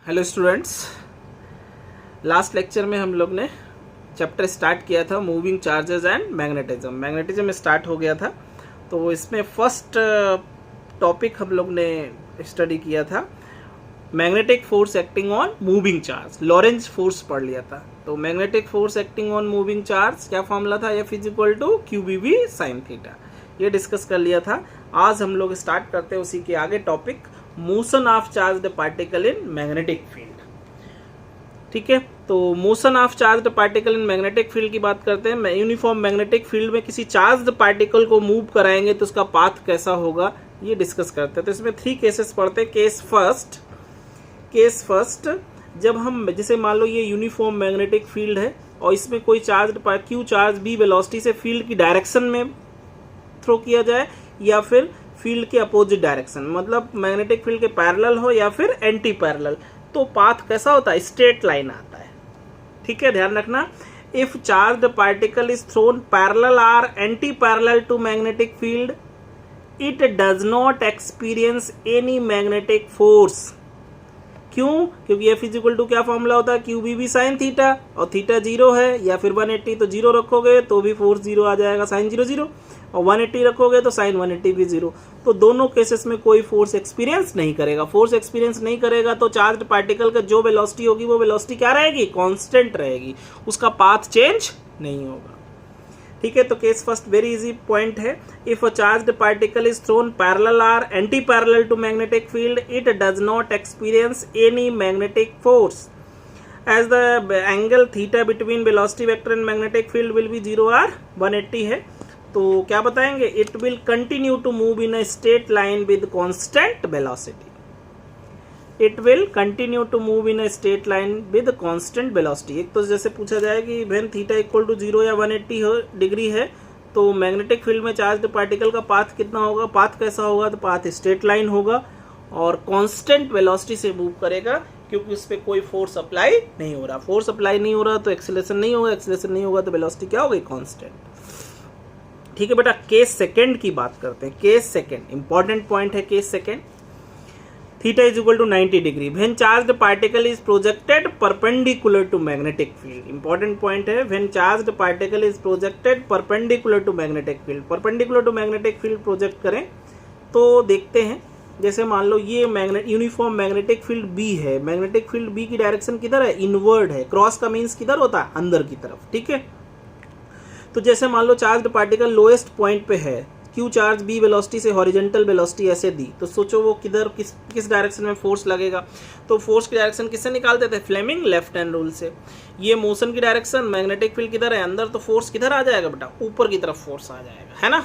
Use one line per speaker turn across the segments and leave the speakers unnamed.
Hello students, last lecture में हम लोग ने चैप्टर स्टार्ट किया था moving charges and magnetism start हो गया था। तो इसमें फर्स्ट टॉपिक हम लोग ने स्टडी किया था magnetic force acting on moving charge, Lorentz force पढ़ लिया था। तो magnetic force acting on moving charge क्या फॉर्मूला था, F = QBV sin थीटा, ये डिस्कस कर लिया था। आज हम लोग स्टार्ट करते हैं उसी के आगे topic motion of charged particle in magnetic field. ठीक है, तो motion of charged particle in magnetic field की बात करते हैं। यूनिफॉर्म मैग्नेटिक फील्ड में किसी चार्ज्ड पार्टिकल को मूव कराएंगे तो उसका पाथ कैसा होगा, ये डिस्कस करते हैं। तो इसमें 3 केसेस पढ़ते हैं। केस फर्स्ट, जब हम जैसे मान लो ये यूनिफॉर्म मैग्नेटिक फील्ड है और इसमें कोई charged Q charge B velocity से फील्ड की डायरेक्शन में थ्रो किया जाए या फिर फील्ड के अपोजिट डायरेक्शन, मतलब मैग्नेटिक फील्ड के पैरेलल हो या फिर एंटी पैरेलल, तो पाथ कैसा होता है, स्ट्रेट लाइन आता है। ठीक है, ध्यान रखना। If charged particle is thrown parallel और anti parallel to magnetic field, it does not experience any magnetic force. क्यों? क्योंकि F = क्या फॉर्मूला होता है, QBV sin थीटा, और थीटा 0 है या फिर 180, तो 0 रखोगे तो भी फोर्स 0 आ जाएगा, sin 0 0, और 180 रखोगे तो sin 180 भी 0। तो दोनों केसेस में कोई फोर्स एक्सपीरियंस नहीं करेगा। फोर्स एक्सपीरियंस नहीं करेगा तो चार्ज्ड पार्टिकल का जो वेलोसिटी होगी वो वेलोसिटी क्या रहेगी, कांस्टेंट रहेगी, उसका पाथ चेंज नहीं होगा। ठीक है, तो case first very easy point है। If a charged particle is thrown parallel और anti parallel to magnetic field, it does not experience any magnetic force as the angle theta between velocity vector and magnetic field will be 0 और 180 है। तो क्या बताएंगे, it will continue to move in a straight line with constant velocity. It will continue to move in a straight line with constant velocity. एक तो जैसे पूछा जाए कि व्हेन थीटा = 0 या 180 डिग्री है तो मैग्नेटिक फील्ड में चार्ज्ड पार्टिकल का पाथ कितना होगा, पाथ कैसा होगा, तो पाथ स्ट्रेट लाइन होगा और कांस्टेंट वेलोसिटी से मूव करेगा, क्योंकि उस पर कोई फोर्स अप्लाई नहीं हो रहा। फोर्स अप्लाई नहीं हो रहा तो एक्सेलरेशन नहीं होगा, एक्सेलरेशन नहीं होगा तो वेलोसिटी क्या होगी, कांस्टेंट। ठीक है बेटा, केस सेकंड की बात करते हैं। केस सेकंड इंपॉर्टेंट पॉइंट है। Case second, theta = 90 degree when charged particle is projected perpendicular to magnetic field. Important point है, when charged particle is projected perpendicular to magnetic field. Perpendicular to magnetic field project करें तो देखते हैं, जैसे मान लो ये यूनिफॉर्म मैग्नेटिक फील्ड बी है। मैग्नेटिक फील्ड बी की डायरेक्शन किधर है, इनवर्ड है। क्रॉस का मीन्स किधर होता है, अंदर की तरफ। ठीक है, तो जैसे मान लो चार्ज्ड पार्टिकल लोएस्ट पॉइंट पे है, क्यू चार्ज बी वेलोसिटी से हॉरिजॉन्टल वेलोसिटी ऐसे दी, तो सोचो वो किधर किस डायरेक्शन में फोर्स लगेगा। तो फोर्स की डायरेक्शन किससे निकालते थे, फ्लेमिंग लेफ्ट हैंड रूल से। ये मोशन की डायरेक्शन, मैग्नेटिक फील्ड किधर है, अंदर, तो फोर्स किधर आ जाएगा बेटा, ऊपर की तरफ फोर्स आ जाएगा, है ना।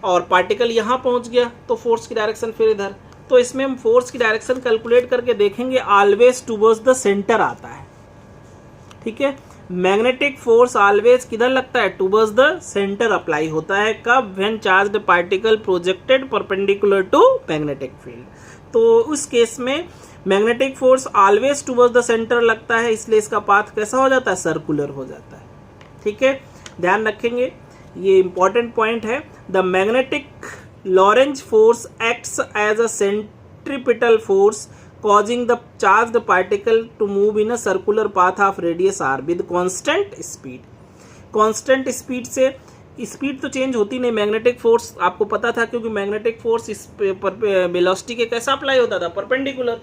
और पार्टिकल यहाँ पहुंच गया तो फोर्स की डायरेक्शन फिर इधर। तो इसमें हम फोर्स की डायरेक्शन कैलकुलेट करके देखेंगे, ऑलवेज टुवर्ड्स द सेंटर आता है। ठीक है, मैग्नेटिक फोर्स ऑलवेज किधर लगता है, टुवर्ड्स द सेंटर अप्लाई होता है। कब, when charged particle projected perpendicular to magnetic field. तो उस केस में magnetic force always towards the centre लगता है, इसलिए इसका पाथ कैसा हो जाता है, सर्कुलर हो जाता है। ठीक है, ध्यान रखेंगे, ये इंपॉर्टेंट पॉइंट है। The magnetic Lorentz force acts as a centripetal force causing the charged particle to move in a circular path of radius r with constant speed। constant speed से स्पीड तो चेंज होती नहीं। Magnetic force आपको पता था, क्योंकि magnetic force इस velocity के कैसा अप्लाई होता था, परपेंडिकुलर,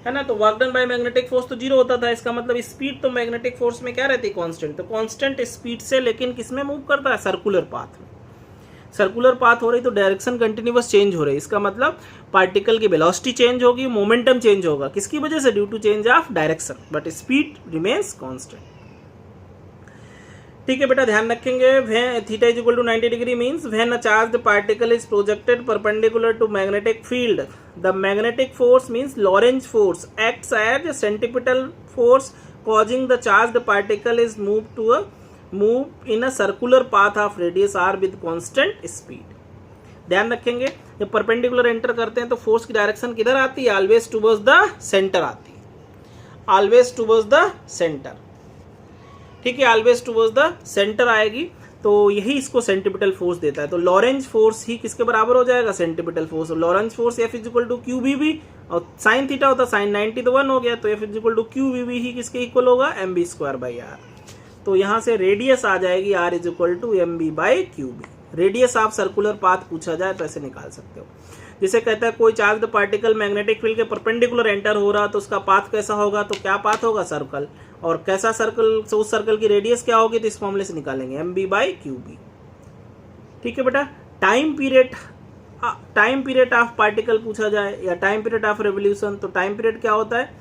है ना। तो work done by magnetic force तो 0 होता था, इसका मतलब स्पीड तो मैग्नेटिक फोर्स में क्या रहती है, कांस्टेंट। तो कांस्टेंट स्पीड से लेकिन किसमें मूव करता है, सर्कुलर पाथ में। सर्कुलर पाथ हो रही तो डायरेक्शन कंटिन्यूअस चेंज हो रही, इसका मतलब पार्टिकल की वेलोसिटी चेंज होगी, मोमेंटम चेंज होगा, किसकी वजह से, due to change of direction, but speed remains constant. ठीक है बेटा, ध्यान रखेंगे। Theta = 90 degree means when a charged particle is projected perpendicular to magnetic field, the magnetic force means Lorentz force acts as a centripetal force causing the charged particle is move in a circular path of radius r with constant speed. ध्यान रखेंगे, जब perpendicular enter करते हैं तो force की direction किधर आती है, ऑलवेज टुवर्ड्स द सेंटर आती है, ऑलवेज टुवर्ड्स द सेंटर। ठीक है, ऑलवेज टुवर्ड्स द सेंटर आएगी। तो यही इसको सेंट्रीपिटल फोर्स देता है। तो लॉरेंज फोर्स ही किसके बराबर हो जाएगा, centripetal force. Lorentz force F equal to QBB, और साइन थीटा होता साइन 90 तो 1 हो गया, तो F इक्वल टू QBB ही किसके इक्वल होगा, mb²/r। तो यहाँ से रेडियस आ जाएगी R equal to mb/QB। Radius आप सर्कुलर पाथ पूछा जाए तो ऐसे निकाल सकते हो। जिसे कहता है कोई चार्ज्ड पार्टिकल मैग्नेटिक फील्ड के परपेंडिकुलर एंटर हो रहा तो उसका पाथ कैसा होगा, तो क्या पाथ होगा, सर्कल। और कैसा सर्कल, तो उस सर्कल की रेडियस क्या होगी, तो इस फॉर्मूले से निकालेंगे mb/QB। ठीक है बेटा। टाइम पीरियड ऑफ पार्टिकल पूछा जाए या टाइम पीरियड ऑफ रेवोल्यूशन, तो टाइम पीरियड क्या होता है,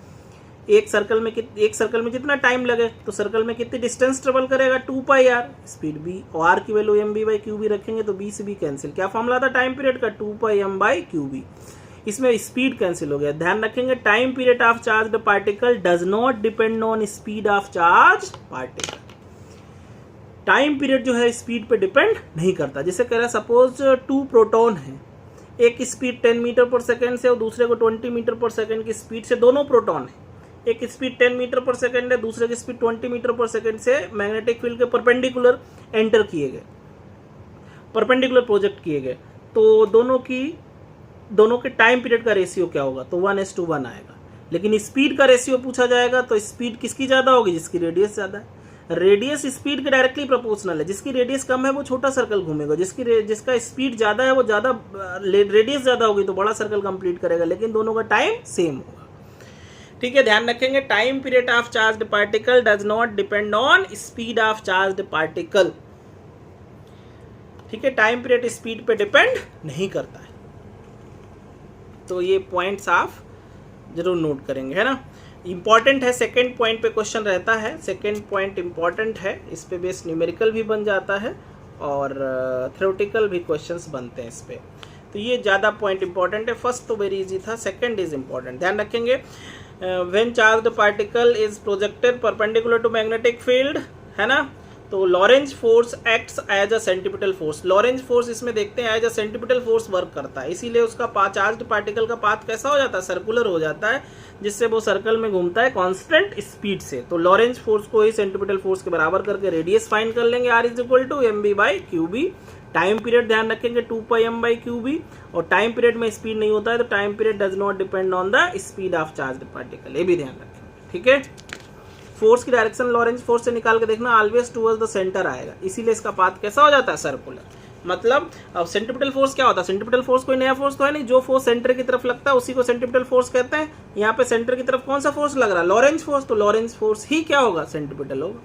एक सर्कल में कितना टाइम लगे, तो सर्कल में कितनी डिस्टेंस ट्रेवल करेगा, 2πr, स्पीड b, और r की वैल्यू mb/QB रखेंगे तो b से b कैंसिल। क्या फॉर्मूला था टाइम पीरियड का, 2πm/QB। इसमें स्पीड कैंसिल हो गया। ध्यान रखेंगे time period of charged particle does not depend on speed of charged particle. Time period जो है स्पीड पे डिपेंड नहीं करता। जैसे कह रहा है सपोज 2 प्रोटॉन है, एक स्पीड 10 मीटर पर सेकेंड से और दूसरे को 20 मीटर पर सेकेंड की स्पीड से, दोनों प्रोटॉन है, एक स्पीड 10 मीटर पर सेकेंड है, दूसरे की स्पीड 20 मीटर पर सेकेंड से मैग्नेटिक फील्ड के परपेंडिकुलर एंटर किए गए, परपेंडिकुलर प्रोजेक्ट किए गए, तो दोनों के टाइम पीरियड का रेशियो क्या होगा, तो 1:1 आएगा। लेकिन स्पीड का रेशियो पूछा जाएगा तो स्पीड किसकी ज्यादा होगी, जिसकी रेडियस ज्यादा है। रेडियस स्पीड के डायरेक्टली प्रोपोर्शनल है। जिसकी रेडियस कम है वो छोटा सर्कल घूमेगा, जिसका स्पीड ज्यादा है वो ज्यादा रेडियस ज्यादा होगी तो बड़ा सर्कल कंप्लीट करेगा, लेकिन दोनों का टाइम सेम होगा। ठीक है, ध्यान रखेंगे time period of charged particle does not depend on speed of charged particle. ठीक है, टाइम पीरियड स्पीड पे डिपेंड नहीं करता है। तो ये पॉइंट्स आप जरूर नोट करेंगे, है ना। इंपॉर्टेंट है, सेकंड पॉइंट पे क्वेश्चन रहता है, सेकंड पॉइंट इंपॉर्टेंट है, इस पे बेस न्यूमेरिकल भी बन जाता है और थ्योरेटिकल भी क्वेश्चंस बनते हैं इस पे। तो ये ज़्यादा पॉइंट इंपॉर्टेंट है। फर्स्ट तो वेरी इजी था, सेकंड इज इंपॉर्टेंट। ध्यान रखेंगे when charged particle is projected perpendicular to magnetic field, है ना, तो Lorentz force acts as a centripetal force. Lorentz force इसमें देखते हैं as a centripetal force work करता है, इसीलिए उसका चार्ज्ड पार्टिकल का पाथ कैसा हो जाता है, सर्कुलर हो जाता है, जिससे वो सर्कल में घूमता है कांस्टेंट स्पीड से। तो लॉरेंज फोर्स को ही सेंट्रीपिटल फोर्स के बराबर करके रेडियस फाइंड कर लेंगे, r equal to mb/QB। Time period ध्यान रखेंगे 2πm/QB, और टाइम पीरियड में स्पीड नहीं होता है तो time period does not depend on the speed of charged particle, ये भी ध्यान रखेंगे। ठीक है, फोर्स की डायरेक्शन लॉरेंज फोर्स से निकाल के देखना, ऑलवेज टुवर्ड्स द सेंटर आएगा, इसीलिए इसका पाथ कैसा हो जाता है, सर्कुलर। मतलब अब सेंट्रीपिटल फोर्स क्या होता है, सेंट्रीपिटल फोर्स कोई नया फोर्स तो है नहीं, जो फोर्स सेंटर की तरफ लगता है उसी को सेंट्रीपिटल फोर्स कहते हैं। यहाँ पे सेंटर की तरफ कौन सा फोर्स लग रहा है, लॉरेंज फोर्स, तो लॉरेंज फोर्स ही क्या होगा, सेंट्रीपिटल होगा।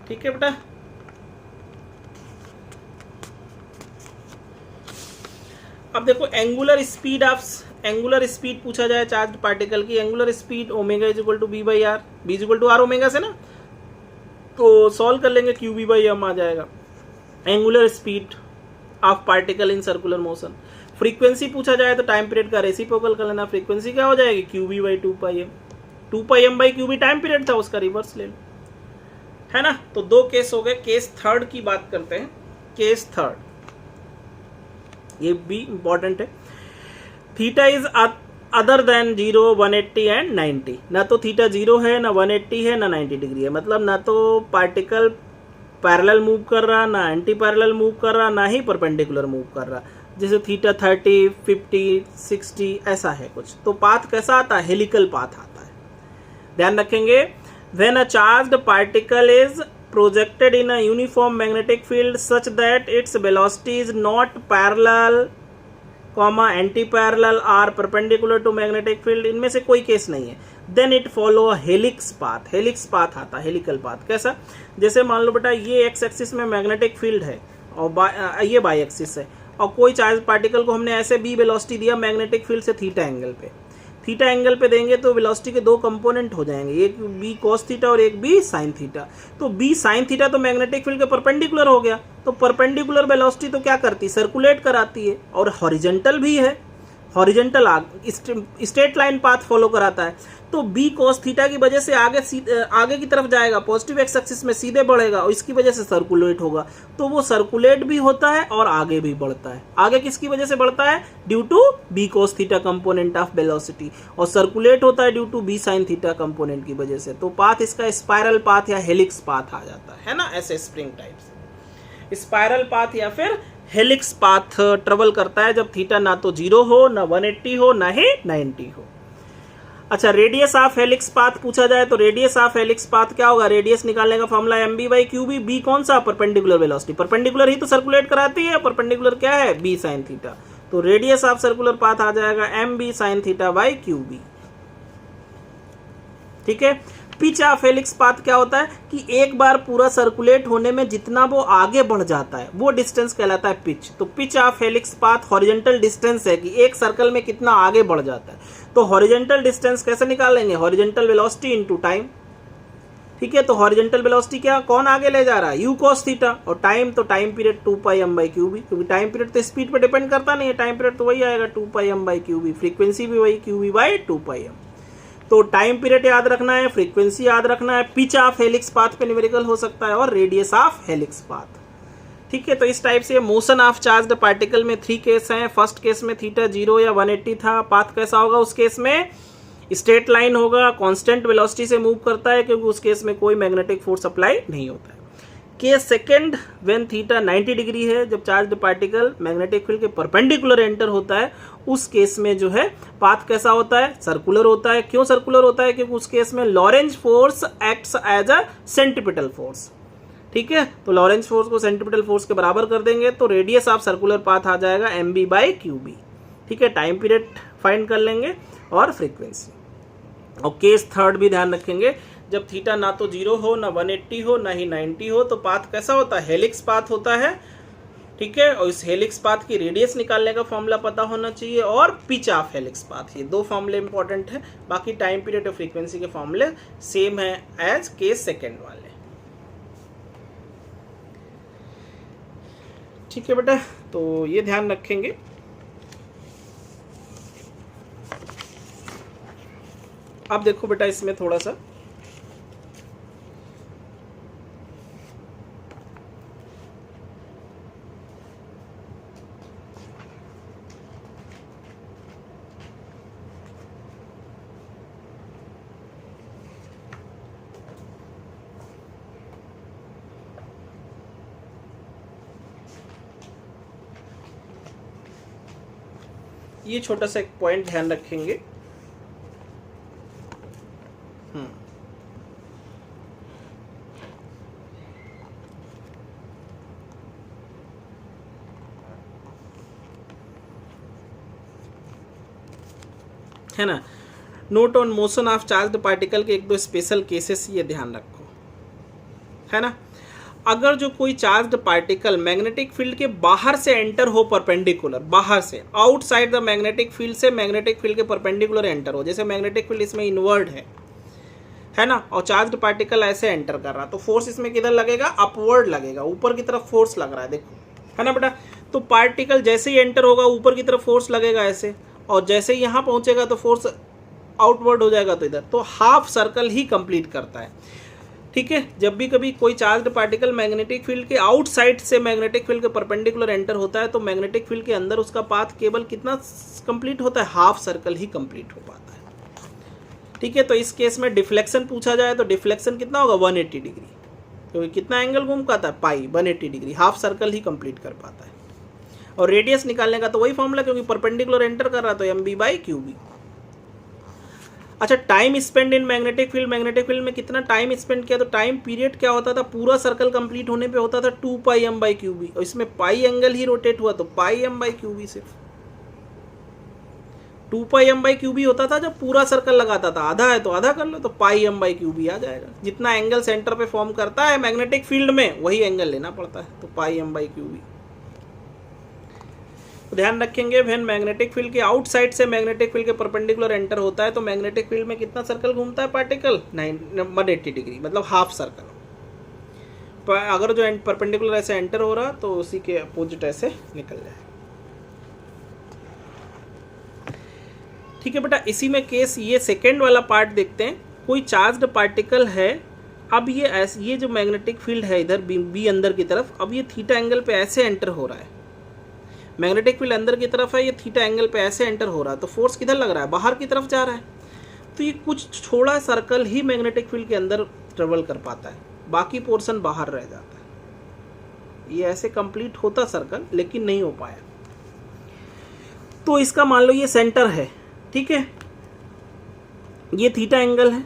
ठीक है बेटा, अब देखो एंगुलर स्पीड पूछा जाए चार्ज पार्टिकल की, angular speed omega is equal to b/r, b is equal to r omega से ना, तो सॉल्व कर लेंगे, qb/m आ जाएगा। Angular speed of particle in circular motion. Frequency पूछा जाए तो टाइम पीरियड का रेसिप्रोकल कर लेना, फ्रीक्वेंसी क्या हो जाएगी, qb/2πm। 2πm/qb टाइम पीरियड था, उसका रिवर्स ले लो, है ना। तो दो केस हो गए। केस थर्ड की बात करते हैं, केस थर्ड, ये भी इंपॉर्टेंट है। Theta is other than 0, 180 and 90। ना तो थीटा 0 है, ना 180 है, ना 90 डिग्री है। मतलब ना तो पार्टिकल पैरेलल मूव कर रहा, ना एंटी पैरेलल मूव कर रहा, ना ही परपेंडिकुलर मूव कर रहा। जैसे थीटा 30, 50, 60 ऐसा है कुछ, तो पाथ कैसा आता है, हेलिकल पाथ आता है। ध्यान रखेंगे, when a charged particle is projected in a uniform magnetic field such that its velocity is not parallel, anti-parallel or perpendicular to magnetic field, इनमें से कोई केस नहीं है, then it follow a helix path। helix path आता है, helical path। कैसा, जैसे मान लो बेटा ये x एक्सिस में मैग्नेटिक फील्ड है और ये y एक्सिस है, और कोई चार्ज पार्टिकल को हमने ऐसे b वेलोसिटी दिया मैग्नेटिक फील्ड से थीटा एंगल पे। थीटा एंगल पे देंगे तो वेलोसिटी के दो कंपोनेंट हो जाएंगे, एक b cos थीटा और एक b sin थीटा। तो b sin थीटा तो मैग्नेटिक फील्ड के परपेंडिकुलर हो गया, तो परपेंडिकुलर वेलोसिटी तो क्या करती है, सर्कुलेट कराती है, और हॉरिजॉन्टल भी है, horizontal straight line path follow कराता है, तो बी कोस थीटा की वजह से आगे की तरफ जाएगा, पॉजिटिव एक्स एक्सिस में सीधे बढ़ेगा और इसकी वजह से सर्कुलेट होगा, तो वो सर्कुलेट भी होता है और आगे भी बढ़ता है। आगे किसकी वजह से बढ़ता है? Due to B cos theta component of velocity, और सर्कुलेट होता है due to B sine theta component की वजह से। तो पाथ इसका स्पाइरल पाथ या हेलिक्स पाथ आ जाता है ना, ऐसे स्प्रिंग टाइप से स्पाइरल पाथ या फिर हेलिक्स पाथ ट्रेवल करता है जब थीटा ना तो 0 हो, ना 180 हो, ना ही 90 हो। अच्छा, रेडियस ऑफ हेलिक्स पाथ पूछा जाए तो रेडियस ऑफ हेलिक्स पाथ क्या होगा? रेडियस निकालने का फॉर्मूला mb/qb। बी कौन सा? Perpendicular velocity. परपेंडिकुलर ही तो सर्कुलेट कराती है, परपेंडिकुलर क्या है? b sin theta. तो रेडियस ऑफ सर्कुलर पाथ आ जाएगा mb sin θ/qb। ठीक है। पिच ऑफ हेलिक्स पाथ क्या होता है कि एक बार पूरा सर्कुलेट होने में जितना वो आगे बढ़ जाता है वो डिस्टेंस कहलाता है पिच। तो pitch of helix path horizontal distance है कि एक सर्कल में कितना आगे बढ़ जाता है। तो हॉरिजॉन्टल डिस्टेंस कैसे निकालेंगे? Horizontal velocity into time. ठीक है, तो हॉरिजॉन्टल वेलोसिटी क्या, कौन आगे ले जा रहा है? u cos theta. और टाइम तो टाइम पीरियड 2πm/qb, क्योंकि टाइम पीरियड तो स्पीड पे डिपेंड करता नहीं है, टाइम पीरियड तो वही आएगा 2πm/qb। फ्रीक्वेंसी भी वही qb/2πm। तो टाइम पीरियड याद रखना है, फ्रीक्वेंसी याद रखना है, पिच ऑफ हेलिक्स पाथ पे न्यूमेरिकल हो सकता है और रेडियस ऑफ हेलिक्स पाथ। ठीक है, तो इस टाइप से मोशन ऑफ चार्ज्ड पार्टिकल में 3 केस हैं। फर्स्ट केस में थीटा 0 या 180 था, पाथ कैसा होगा? उस केस में स्ट्रेट लाइन होगा, कांस्टेंट वेलोसिटी से मूव करता है क्योंकि उस केस में कोई मैग्नेटिक फोर्स अप्लाई नहीं होता है। Case second, when theta 90 degree है, जब चार्ज्ड पार्टिकल मैग्नेटिक फील्ड के परपेंडिकुलर एंटर होता है, उस केस में जो है पाथ कैसा होता है? सर्कुलर होता है। क्यों सर्कुलर होता है? क्योंकि उस केस में Lorentz force acts as a centripetal force. ठीक है, तो लॉरेंज फोर्स को सेंट्रीपिटल फोर्स के बराबर कर देंगे तो रेडियस ऑफ सर्कुलर पाथ आ जाएगा mb/qb। ठीक है, टाइम पीरियड फाइंड कर लेंगे और फ्रीक्वेंसी। और केस थर्ड भी ध्यान रखेंगे, जब थीटा ना तो 0 हो, ना 180 हो, ना ही 90 हो, तो पाथ कैसा होता है? हेलिक्स पाथ होता है। ठीक है, और इस हेलिक्स पाथ की रेडियस निकालने का फॉर्मूला पता होना चाहिए और पिच ऑफ हेलिक्स पाथ, ये 2 फॉर्मूले इंपॉर्टेंट है। बाकी टाइम पीरियड और फ्रीक्वेंसी के फॉर्मूले सेम है एज केस सेकेंड वाले। ठीक है बेटा, तो ये ध्यान रखेंगे। अब देखो बेटा, इसमें थोड़ा सा ये छोटा सा एक पॉइंट ध्यान रखेंगे। है ना, note on motion of charged particle के 1-2 स्पेशल केसेस ये ध्यान रखो। है ना, अगर जो कोई चार्ज्ड पार्टिकल मैग्नेटिक फील्ड के बाहर से एंटर हो परपेंडिकुलर, बाहर से आउटसाइड द मैग्नेटिक फील्ड से मैग्नेटिक फील्ड के परपेंडिकुलर एंटर हो, जैसे मैग्नेटिक फील्ड इसमें इनवर्ड है ना, और चार्ज्ड पार्टिकल ऐसे एंटर कर रहा, तो फोर्स इसमें किधर लगेगा? अपवर्ड लगेगा, ऊपर की तरफ फोर्स लग रहा है, देखो, है ना बेटा। तो पार्टिकल जैसे ही एंटर होगा ऊपर की तरफ फोर्स लगेगा ऐसे, और जैसे ही यहाँ पहुंचेगा तो फोर्स आउटवर्ड हो जाएगा, तो इधर, तो हाफ सर्कल ही कंप्लीट करता है। ठीक है, जब भी कभी कोई चार्ज्ड पार्टिकल मैग्नेटिक फील्ड के आउटसाइड से मैग्नेटिक फील्ड के परपेंडिकुलर एंटर होता है, तो मैग्नेटिक फील्ड के अंदर उसका पाथ केवल कितना कंप्लीट होता है? हाफ सर्कल ही कंप्लीट हो पाता है। ठीक है, तो इस केस में डिफ्लेक्शन पूछा जाए तो डिफ्लेक्शन कितना होगा? 180 डिग्री, क्योंकि कितना एंगल घूम पाता है? पाई, 180 डिग्री, हाफ सर्कल ही कंप्लीट कर पाता है। और रेडियस निकालने का तो वही फॉर्मूला, क्योंकि परपेंडिकुलर एंटर कर रहा तो mb/qb। अच्छा, time spend in magnetic field, magnetic field में कितना टाइम स्पेंड किया? तो टाइम पीरियड क्या होता था? पूरा सर्कल कंप्लीट होने पे होता था 2πm/qb, और इसमें पाई एंगल ही रोटेट हुआ तो πm/qb, सिर्फ 2πm/qb होता था जब पूरा सर्कल लगाता था। आधा है तो आधा कर लो, तो πm/qb आ जाएगा। जितना एंगल सेंटर पे फॉर्म करता है मैग्नेटिक फील्ड में वही एंगल लेना पड़ता है, तो πm/qb। तो ध्यान रखेंगे, व्हेन मैग्नेटिक फील्ड के आउटसाइड से मैग्नेटिक फील्ड के परपेंडिकुलर एंटर होता है तो मैग्नेटिक फील्ड में कितना सर्कल घूमता है पार्टिकल? 180 डिग्री, मतलब हाफ सर्कल। अगर जो परपेंडिकुलर ऐसे एंटर हो रहा तो उसी के अपोजिट ऐसे निकल जाए। ठीक है बेटा, इसी में केस ये सेकेंड वाला पार्ट देखते हैं। कोई चार्ज्ड पार्टिकल है, अब ये जो मैग्नेटिक फील्ड है इधर बी अंदर की तरफ, अब ये थीटा एंगल पे ऐसे एंटर हो रहा है। मैग्नेटिक फील्ड अंदर की तरफ है, ये थीटा एंगल पे ऐसे एंटर हो रहा है, तो फोर्स किधर लग रहा है? बाहर की तरफ जा रहा है। तो ये कुछ छोड़ा सर्कल ही मैग्नेटिक फील्ड के अंदर ट्रेवल कर पाता है, बाकी पोर्शन बाहर रह जाता है। ये ऐसे कंप्लीट होता सर्कल, लेकिन नहीं हो पाया। तो इसका मान लो ये सेंटर है, ठीक है, ये थीटा एंगल है,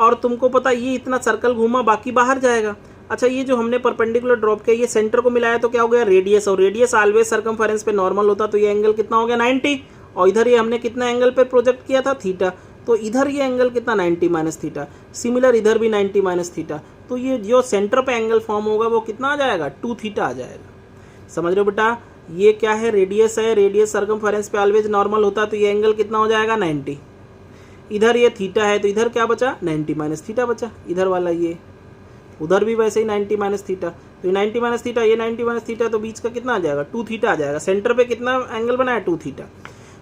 और तुमको पता ये इतना सर्कल घूमा, बाकी बाहर जाएगा। अच्छा, ये जो हमने परपेंडिकुलर ड्रॉप किया, ये सेंटर को मिलाया तो क्या हो गया? रेडियस, और रेडियस ऑलवेज सर्कमफेरेंस पे नॉर्मल होता, तो ये एंगल कितना हो गया? 90। और इधर ये हमने कितना एंगल पे प्रोजेक्ट किया था? थीटा। तो इधर ये एंगल कितना? 90 माइनस थीटा। सिमिलर इधर भी 90 माइनस थीटा। तो ये जो सेंटर पे एंगल फॉर्म होगा वो कितना आ जाएगा? 2 थीटा आ जाएगा। समझ रहे हो बेटा? ये क्या है? रेडियस है, रेडियस सर्कमफेरेंस पे ऑलवेज नॉर्मल होता, तो ये एंगल कितना हो जाएगा? 90। इधर ये थीटा है, तो इधर क्या बचा? 90 माइनस थीटा बचा, इधर वाला ये। उधर भी वैसे ही 90 माइनस थीटा, तो ये 90 माइनस थीटा, ये 90 माइनस थीटा, तो बीच का कितना आ जाएगा? 2 थीटा आ जाएगा। सेंटर पे कितना एंगल बना है? 2 थीटा।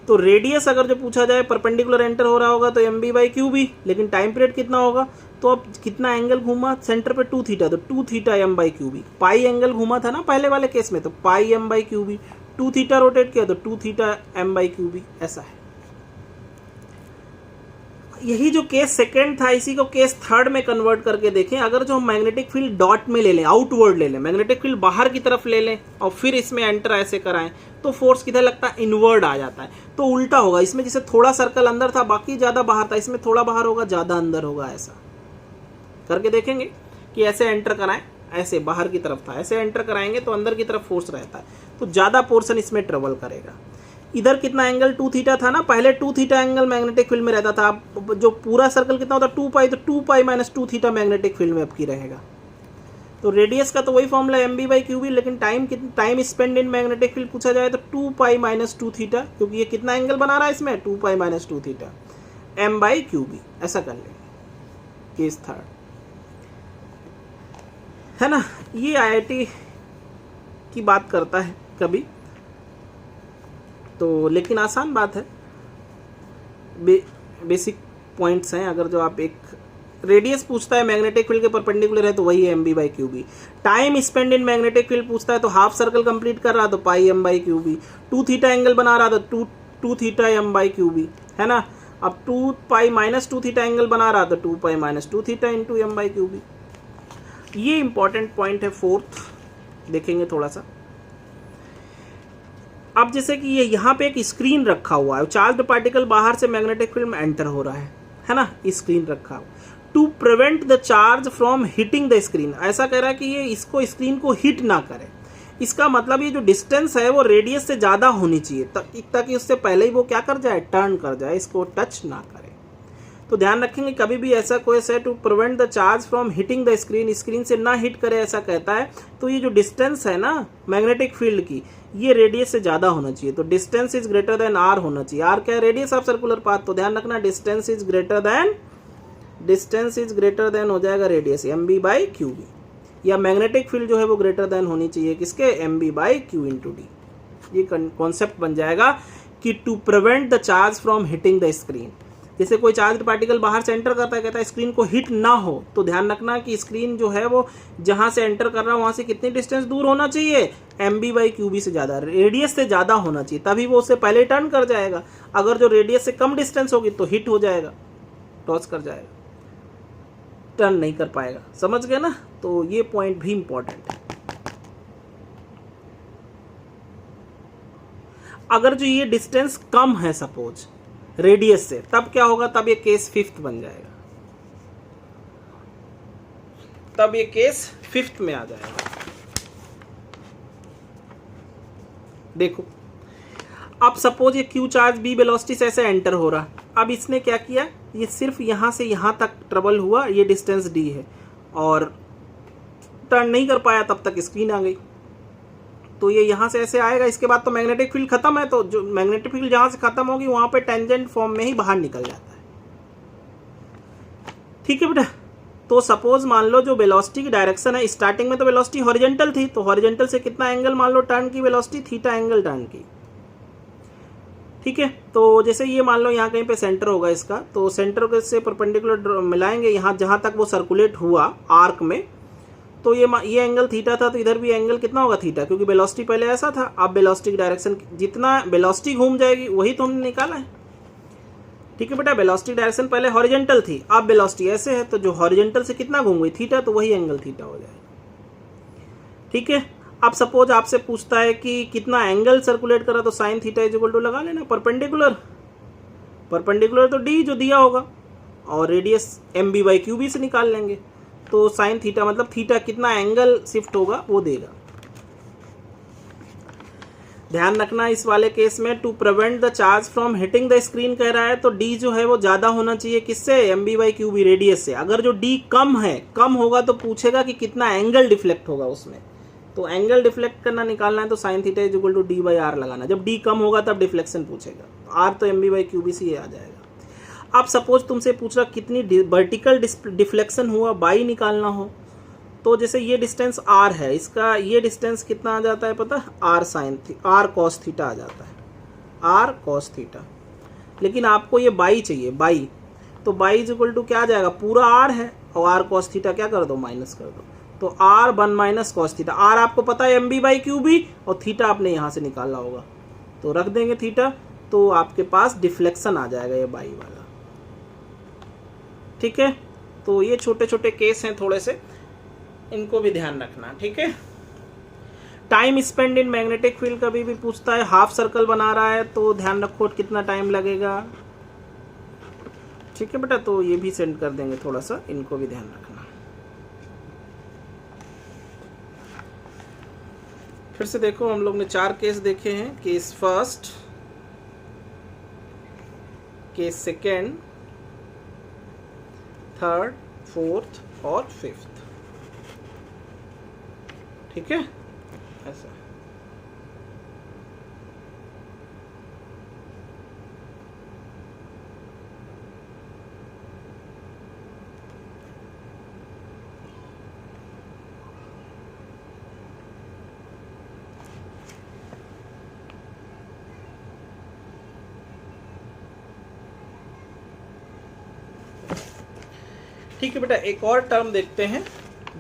तो रेडियस अगर जो पूछा जाए परपेंडिकुलर एंटर हो रहा होगा तो mb/qb, लेकिन टाइम पीरियड कितना होगा? तो अब कितना एंगल घूमा सेंटर पे? 2 थीटा, तो 2 थीटा m/qb। पाई एंगल घूमा था ना पहले वाले केस में, तो पाई m/qb। 2 थीटा रोटेट किया तो 2 थीटा m/qb, ऐसा है। यही जो केस सेकेंड था, इसी को केस थर्ड में कन्वर्ट करके देखें। अगर जो हम मैग्नेटिक फील्ड डॉट में ले लें, आउटवर्ड ले लें, मैग्नेटिक फील्ड बाहर की तरफ ले लें और फिर इसमें एंटर ऐसे कराएं, तो फोर्स किधर लगता है? इनवर्ड आ जाता है। तो उल्टा होगा, इसमें जैसे थोड़ा सर्कल अंदर था, बाकी ज्यादा बाहर था, इसमें थोड़ा बाहर होगा, ज्यादा अंदर होगा। ऐसा करके देखेंगे कि ऐसे एंटर कराएं, ऐसे बाहर की तरफ था, ऐसे एंटर कराएंगे तो अंदर की तरफ फोर्स रहता है, तो ज्यादा पोर्शन इसमें ट्रेवल करेगा। इधर कितना एंगल? 2 थीटा था ना, पहले 2 थीटा एंगल मैग्नेटिक फील्ड में रहता था। अब जो पूरा सर्कल कितना होता है? 2 पाई, तो 2 pi minus 2 theta magnetic field में अब की रहेगा। तो रेडियस का तो वही फॉर्मूला mb/qb, लेकिन time spend in magnetic field पूछा जाए तो 2 पाई माइनस 2 थीटा, क्योंकि ये कितना एंगल बना रहा है इसमें? 2 पाई माइनस 2 थीटा m/qb। ऐसा कर लेंगे केस थर्ड, है ना। ये IIT की बात करता है कभी तो, लेकिन आसान बात है, बेसिक पॉइंट्स हैं। अगर जो आप एक रेडियस पूछता है मैग्नेटिक फील्ड के परपेंडिकुलर है तो वही है mb/qb। Time spend in magnetic field पूछता है तो हाफ सर्कल कंप्लीट कर रहा तो पाई m/qb। 2 थीटा एंगल बना रहा तो 2 थीटा m/qb, है ना। अब 2 पाई माइनस 2 थीटा एंगल बना रहा तो 2 pi minus 2 theta into m/qb। ये इंपॉर्टेंट पॉइंट है। फोर्थ देखेंगे थोड़ा सा। अब जैसे कि ये यहाँ पे एक स्क्रीन रखा हुआ है, चार्ज्ड पार्टिकल बाहर से मैग्नेटिक फील्ड में एंटर हो रहा है ना, स्क्रीन रखा हुआ। To prevent the charge from hitting the screen, ऐसा कह रहा है कि ये इसको स्क्रीन को हिट ना करे। इसका मतलब ये जो डिस्टेंस है वो रेडियस से ज्यादा होनी चाहिए, ताकि उससे पहले ही वो क्या कर जाए? टर्न कर जाए, इसको टच ना करे। तो ध्यान रखेंगे कभी भी ऐसा कोई है to prevent the charge from hitting the screen, screen से ना हिट करे ऐसा कहता है। तो ये जो डिस्टेंस है ना मैग्नेटिक फील्ड की, ये रेडियस से ज्यादा होना चाहिए। तो distance is greater than R होना चाहिए। आर क्या है? Radius of circular path. तो ध्यान रखना डिस्टेंस इज ग्रेटर देन हो जाएगा रेडियस mb/qb, या मैग्नेटिक फील्ड जो है वो ग्रेटर देन होनी चाहिए किसके? mb/q into D. ये कॉन्सेप्ट बन जाएगा कि to prevent the charge from hitting the screen. जैसे कोई चार्ज पार्टिकल बाहर से एंटर करता है, कहता है स्क्रीन को हिट ना हो, तो ध्यान रखना कि स्क्रीन जो है वो जहां से एंटर कर रहा है वहां से कितनी डिस्टेंस दूर होना चाहिए? mb/qb से ज्यादा, रेडियस से ज्यादा होना चाहिए, तभी वो उससे पहले टर्न कर जाएगा। अगर जो रेडियस से कम डिस्टेंस होगी तो हिट हो जाएगा, टॉस कर जाएगा, टर्न नहीं कर पाएगा। समझ गए ना? तो ये पॉइंट भी इंपॉर्टेंट है। अगर जो ये डिस्टेंस कम है सपोज रेडियस से, तब क्या होगा? तब ये केस फिफ्थ बन जाएगा, तब ये केस फिफ्थ में आ जाएगा। देखो अब सपोज ये क्यू चार्ज बी वेलोसिटी से ऐसे एंटर हो रहा, अब इसने क्या किया? ये सिर्फ यहां से यहां तक ट्रेवल हुआ, ये डिस्टेंस डी है, और टर्न नहीं कर पाया, तब तक स्क्रीन आ गई। तो ये यहां से ऐसे आएगा, इसके बाद तो मैग्नेटिक फील्ड खत्म है, तो जो मैग्नेटिक फील्ड जहां से खत्म होगी वहां पे टेंजेंट फॉर्म में ही बाहर निकल जाता है। ठीक है बेटा। तो सपोज मान लो जो वेलोसिटी की डायरेक्शन है, स्टार्टिंग में तो वेलोसिटी हॉरिजॉन्टल थी, तो हॉरिजॉन्टल से कितना एंगल मान लो टर्न की वेलोसिटी? थीटा एंगल टर्न की। ठीक है, तो जैसे ये मान लो यहाँ कहीं पे सेंटर होगा इसका, तो सेंटर से परपेंडिकुलर मिलाएंगे यहाँ जहाँ तक वो सर्कुलेट हुआ आर्क में, तो ये एंगल थीटा था, तो इधर भी एंगल कितना होगा थीटा, क्योंकि वेलोसिटी पहले ऐसा था। अब वेलोसिटी की डायरेक्शन, जितना वेलोसिटी घूम जाएगी वही तो हमने निकाला है। ठीक है बेटा, वेलोसिटी डायरेक्शन पहले हॉरिजॉन्टल थी, अब वेलोसिटी ऐसे है, तो जो हॉरिजॉन्टल से कितना घूम गई थीटा, तो वही एंगल थीटा हो जाएगा। ठीक है, अब सपोज आपसे पूछता है कि कितना एंगल सर्कुलेट करा, तो sine theta is equal to लगा लेना परपेंडिकुलर, परपेंडिकुलर तो डी जो दिया होगा, और radius M B by Q B से निकाल लेंगे, तो साइन थीटा मतलब थीटा कितना एंगल शिफ्ट होगा वो देगा। ध्यान रखना इस वाले केस में, to prevent the charge from hitting the screen कह रहा है, तो डी जो है वो ज्यादा होना चाहिए किससे, M B by Q B radius से। अगर जो डी कम है, कम होगा तो पूछेगा कि कितना एंगल डिफ्लेक्ट होगा उसमें, तो एंगल डिफ्लेक्ट करना निकालना है तो sine theta is equal to D by R लगाना। जब डी कम होगा तब डिफ्लेक्शन पूछेगा, आर तो M B by Q B से आ जाएगा। अब सपोज तुमसे पूछ रहा कितनी वर्टिकल डिफ्लेक्शन हुआ, बाई निकालना हो, तो जैसे ये डिस्टेंस r है, इसका ये डिस्टेंस कितना आ जाता है पता है, आर कॉस थीटा आ जाता है, आर कॉस थीटा। लेकिन आपको ये बाई चाहिए, बाई, तो बाई इज इक्वल टू क्या आ जाएगा, पूरा r है और आर कॉस थीटा क्या कर दो, माइनस कर दो, तो r 1 minus cos theta. r आपको पता है M B by Q B, और थीटा आपने यहाँ से निकालना होगा, तो रख देंगे थीटा, तो आपके पास डिफ्लेक्शन आ जाएगा ये बाई वाला। ठीक है, तो ये छोटे छोटे केस हैं थोड़े से, इनको भी ध्यान रखना। ठीक है, time spend in magnetic field कभी भी पूछता है, हाफ सर्कल बना रहा है तो ध्यान रखो कितना टाइम लगेगा। ठीक है बेटा, तो ये भी सेंड कर देंगे थोड़ा सा, इनको भी ध्यान रखना। फिर से देखो, हम लोग ने 4 केस देखे हैं, case first, case second, third, fourth और फिफ्थ। ठीक है, ऐसा। ठीक है बेटा, एक और टर्म देखते हैं,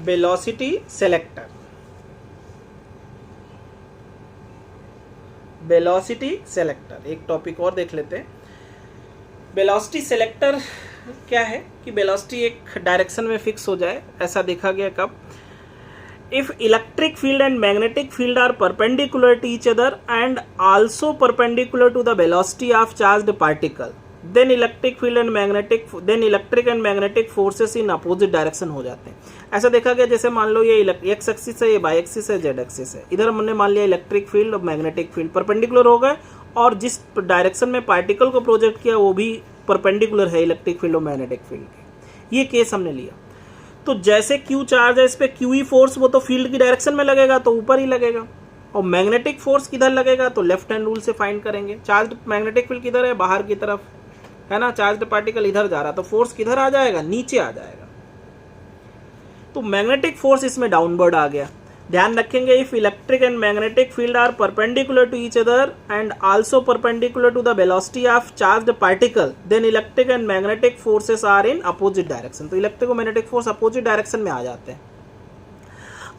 वेलोसिटी सेलेक्टर। वेलोसिटी सेलेक्टर एक टॉपिक और देख लेते हैं। वेलोसिटी सेलेक्टर क्या है कि वेलोसिटी एक डायरेक्शन में फिक्स हो जाए, ऐसा देखा गया कब, if electric field and magnetic field are perpendicular to each other and also perpendicular to the velocity of charged particle, then electric and magnetic forces in opposite direction हो जाते हैं। ऐसा देखा गया, जैसे मान लो ये एक्स एक्सिस है, ये वाई एक्सिस है, जेड एक्सिस है, इधर हमने मान लिया इलेक्ट्रिक फील्ड और मैग्नेटिक फील्ड परपेंडिकुलर हो गए, और जिस डायरेक्शन में पार्टिकल को प्रोजेक्ट किया वो भी परपेंडिकुलर है इलेक्ट्रिक फील्ड और मैग्नेटिक फील्ड के। ये केस हमने लिया, तो जैसे क्यू चार्ज है, इस पे क्यू ई फोर्स वो तो फील्ड की डायरेक्शन में लगेगा तो ऊपर ही लगेगा, और मैग्नेटिक फोर्स किधर लगेगा तो लेफ्ट हैंड रूल से फाइंड करेंगे। चार्ज मैग्नेटिक फील्ड किधर है, बाहर की तरफ है ना, चार्ज्ड पार्टिकल इधर जा रहा, तो फोर्स किधर आ जाएगा, नीचे आ जाएगा, तो मैग्नेटिक फोर्स इसमें डाउनवर्ड आ गया। ध्यान रखेंगे, if electric and magnetic field are perpendicular to each other and also perpendicular to the velocity of charged particle, then electric and magnetic forces are in opposite direction. तो electric और magnetic force opposite direction में आ जाते हैं।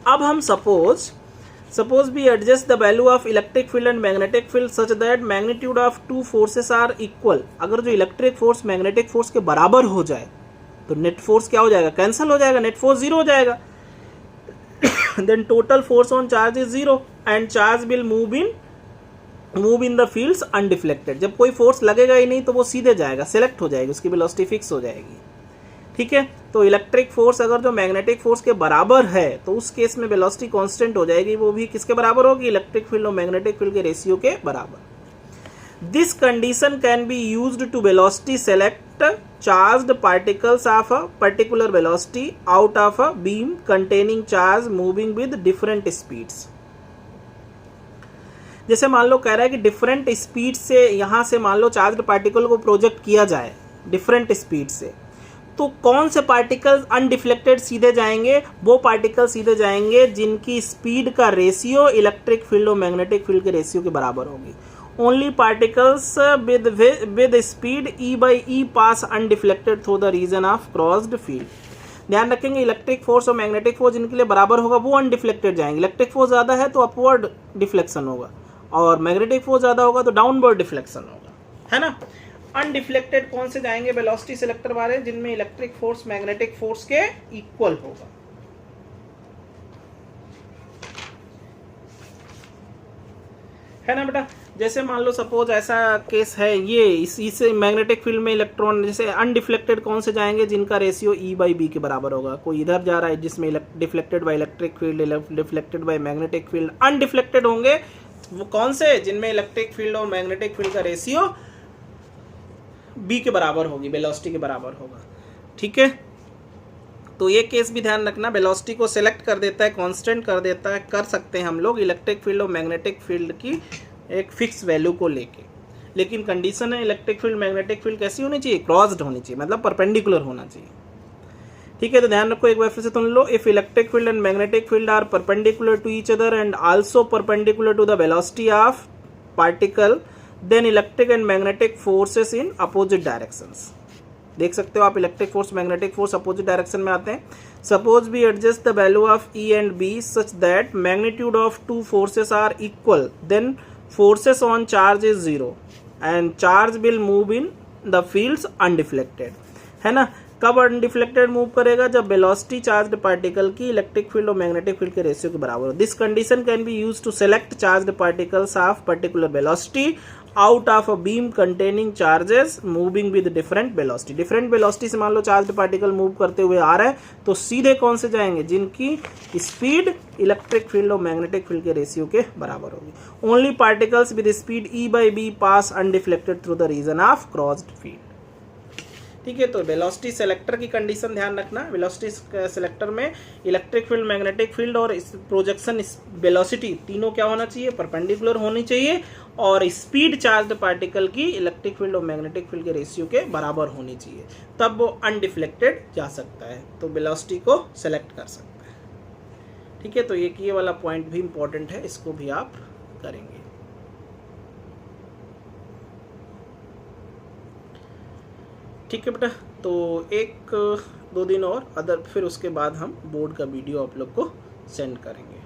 अब हम suppose we adjust the value of electric field and magnetic field such that magnitude of two forces are equal। अगर जो इलेक्ट्रिक फोर्स मैग्नेटिक फोर्स के बराबर हो जाए तो नेट फोर्स क्या हो जाएगा, कैंसिल हो जाएगा, नेट फोर्स 0 हो जाएगा। then total force on charge is 0 and charge will move in the fields undeflected। जब कोई फोर्स लगेगा ही नहीं तो वो सीधे जाएगा, सेलेक्ट हो जाएगी, उसकी वेलोसिटी फिक्स हो जाएगी। ठीक है, तो इलेक्ट्रिक फोर्स अगर जो मैग्नेटिक फोर्स के बराबर है तो उस केस में वेलोसिटी कांस्टेंट हो जाएगी, वो भी किसके बराबर होगी, इलेक्ट्रिक फील्ड और मैग्नेटिक फील्ड के रेशियो के बराबर। This condition can be used to velocity select charged particles of a particular velocity out of a beam containing charge moving with different speeds. जैसे मान लो कह रहा है कि डिफरेंट स्पीड से यहां से मान लो चार्ज्ड पार्टिकल को प्रोजेक्ट किया जाए डिफरेंट स्पीड से, तो कौन से पार्टिकल्स अनडिफ्लेक्टेड सीधे जाएंगे, वो पार्टिकल सीधे जाएंगे जिनकी स्पीड का रेशियो इलेक्ट्रिक फील्ड और मैग्नेटिक फील्ड के रेशियो के बराबर होगी। Only particles with speed E by E pass undeflected through the region of crossed field. ध्यान रखेंगे इलेक्ट्रिक फोर्स और मैग्नेटिक फोर्स जिनके लिए बराबर होगा वो अनडिफ्लेक्टेड जाएंगे। इलेक्ट्रिक फोर्स ज़्यादा है तो अपवर्ड डिफ्लेक्शन होगा और मैग्नेटिक फोर्स ज़्यादा होगा तो डाउनवर्ड डिफ्लेक्शन होगा, है ना। अनडिफ्लेक्टेड कौन से जाएंगे वेलोसिटी सेलेक्टर वाले, जिनमें इलेक्ट्रिक फोर्स मैग्नेटिक फोर्स के इक्वल होगा। है ना बेटा। जैसे मान लो सपोज ऐसा केस है, ये इसे मैग्नेटिक फील्ड में इलेक्ट्रॉन, जैसे अनडिफ्लेक्टेड कौन से जाएंगे जिनका रेशियो E by B के बराबर होगा। कोई इधर जा रहा है जिसमें deflected by electric field, deflected by magnetic field. Undeflected होंगे वो कौन से, जिनमें इलेक्ट्रिक फील्ड और मैग्नेटिक फील्ड का रेशियो B के बराबर होगी, वेलोसिटी के बराबर होगा। ठीक है, तो ये केस भी ध्यान रखना, वेलोसिटी को सिलेक्ट कर देता है, कांस्टेंट कर देता है, कर सकते हैं हम लोग इलेक्ट्रिक फील्ड और मैग्नेटिक फील्ड की एक फिक्स वैल्यू को लेके। लेकिन कंडीशन है इलेक्ट्रिक फील्ड मैग्नेटिक फील्ड कैसी होनी चाहिए, क्रॉस्ड होनी चाहिए, मतलब परपेंडिकुलर होना चाहिए। ठीक है, तो ध्यान रखो एक बार फिर से तुम लो, if electric field and magnetic field are perpendicular to each other and also perpendicular to the velocity of particle, then electric and magnetic forces in opposite directions. देख सकते हो आप electric force magnetic force opposite direction में आते हैं। Suppose we adjust the value of E and B such that magnitude of two forces are equal, then forces on charge is 0 and charge will move in the fields undeflected। है ना, कब undeflected move करेगा, जब velocity charged particle की electric field और magnetic field के ratio के बराबर हो। This condition can be used to select charged particles of particular velocity out of a beam containing charges moving with different velocity. Different velocity से मान लो charged particle move करते हुए आ रहा है तो सीधे कौन से जाएंगे, जिनकी स्पीड इलेक्ट्रिक फील्ड और मैग्नेटिक फील्ड के रेशियो के बराबर होगी। Only particles with speed E by B pass undeflected through the region of crossed field. ठीक है, तो वेलोसिटी सेलेक्टर की कंडीशन ध्यान रखना। वेलोसिटी सेलेक्टर में इलेक्ट्रिक फील्ड मैग्नेटिक फील्ड और प्रोजेक्शन वेलोसिटी तीनों क्या होना चाहिए, परपेंडिकुलर होनी चाहिए, और स्पीड चार्ज्ड पार्टिकल की इलेक्ट्रिक फील्ड और मैग्नेटिक फील्ड के रेशियो के बराबर होनी चाहिए, तब वो अनडिफ्लेक्टेड जा सकता है, तो वेलोसिटी को सेलेक्ट कर सकता है। ठीक है, तो ये वाला पॉइंट भी इंपॉर्टेंट है, इसको भी आप करेंगे। ठीक है बेटा, तो एक दो दिन और अदर, फिर उसके बाद हम बोर्ड का वीडियो आप लोग को सेंड करेंगे।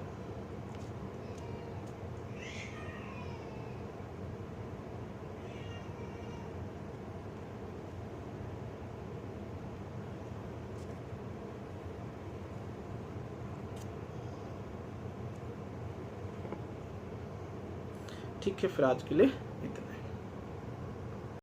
ठीक है, फिर आज के लिए इतना।